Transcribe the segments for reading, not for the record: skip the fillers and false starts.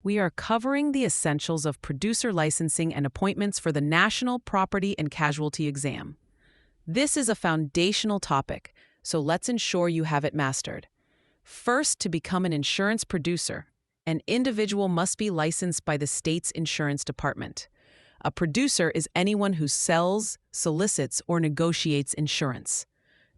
we are covering the essentials of producer licensing and appointments for the National Property and Casualty exam. This is a foundational topic, so let's ensure you have it mastered. First, to become an insurance producer, an individual must be licensed by the state's insurance department. A producer is anyone who sells, solicits, or negotiates insurance.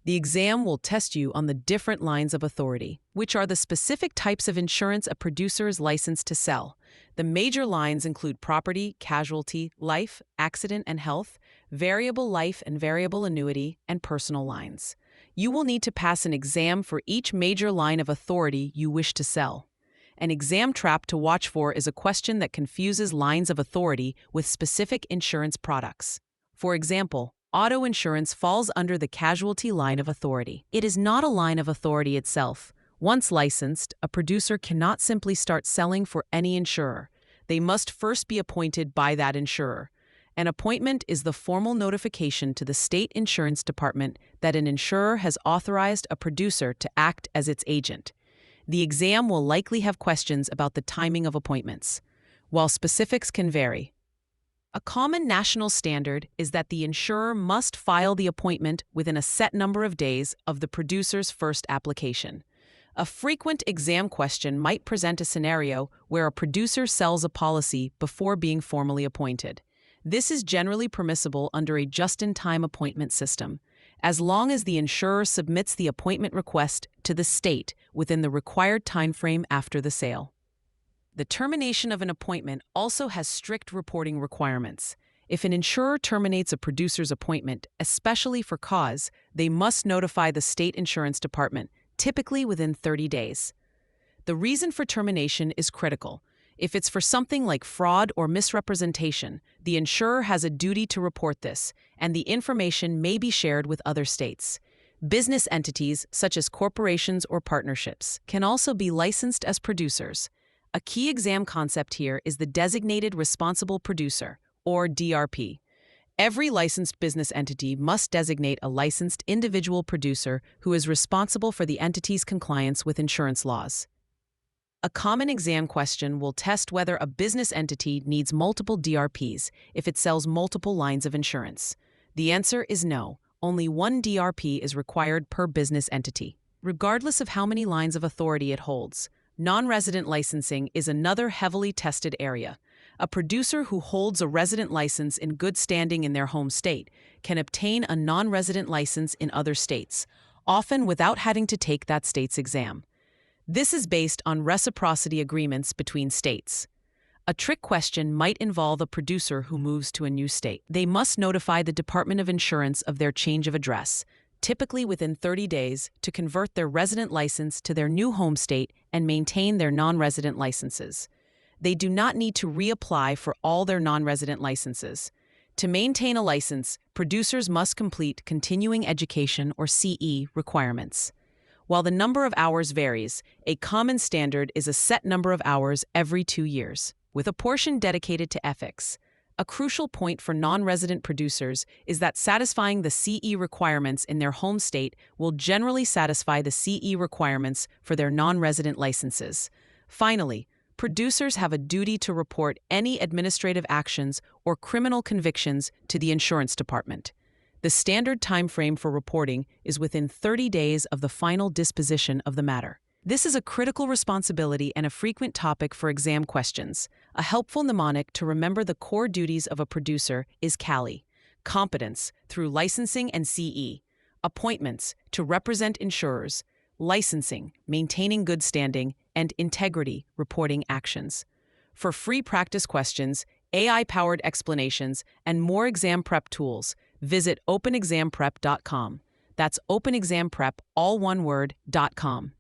The exam will test you on the different lines of authority, which are the specific types of insurance a producer is licensed to sell. The major lines include property, casualty, life, accident and health, variable life and variable annuity, and personal lines. You will need to pass an exam for each major line of authority you wish to sell. An exam trap to watch for is a question that confuses lines of authority with specific insurance products. For example, auto insurance falls under the casualty line of authority. It is not a line of authority itself. Once licensed, a producer cannot simply start selling for any insurer. They must first be appointed by that insurer. An appointment is the formal notification to the state insurance department that an insurer has authorized a producer to act as its agent. The exam will likely have questions about the timing of appointments, while specifics can vary. A common national standard is that the insurer must file the appointment within a set number of days of the producer's first application. A frequent exam question might present a scenario where a producer sells a policy before being formally appointed. This is generally permissible under a just-in-time appointment system, as long as the insurer submits the appointment request to the state within the required timeframe after the sale. The termination of an appointment also has strict reporting requirements. If an insurer terminates a producer's appointment, especially for cause, they must notify the state insurance department, typically within 30 days. The reason for termination is critical. If it's for something like fraud or misrepresentation, the insurer has a duty to report this, and the information may be shared with other states. Business entities, such as corporations or partnerships, can also be licensed as producers. A key exam concept here is the Designated Responsible Producer, or DRP. Every licensed business entity must designate a licensed individual producer who is responsible for the entity's compliance with insurance laws. A common exam question will test whether a business entity needs multiple DRPs if it sells multiple lines of insurance. The answer is no. Only one DRP is required per business entity, regardless of how many lines of authority it holds. Non-resident licensing is another heavily tested area. A producer who holds a resident license in good standing in their home state can obtain a non-resident license in other states, often without having to take that state's exam. This is based on reciprocity agreements between states. A trick question might involve a producer who moves to a new state. They must notify the Department of Insurance of their change of address, typically within 30 days, to convert their resident license to their new home state and maintain their non-resident licenses. They do not need to reapply for all their non-resident licenses. To maintain a license, producers must complete continuing education or CE requirements. While the number of hours varies, a common standard is a set number of hours every 2 years, with a portion dedicated to ethics. A crucial point for non-resident producers is that satisfying the CE requirements in their home state will generally satisfy the CE requirements for their non-resident licenses. Finally, producers have a duty to report any administrative actions or criminal convictions to the insurance department. The standard time frame for reporting is within 30 days of the final disposition of the matter. This is a critical responsibility and a frequent topic for exam questions. A helpful mnemonic to remember the core duties of a producer is CALI: competence through licensing and CE, appointments to represent insurers, licensing, maintaining good standing, and integrity, reporting actions. For free practice questions, AI-powered explanations, and more exam prep tools, visit openexamprep.com. That's openexamprep, all one word, .com.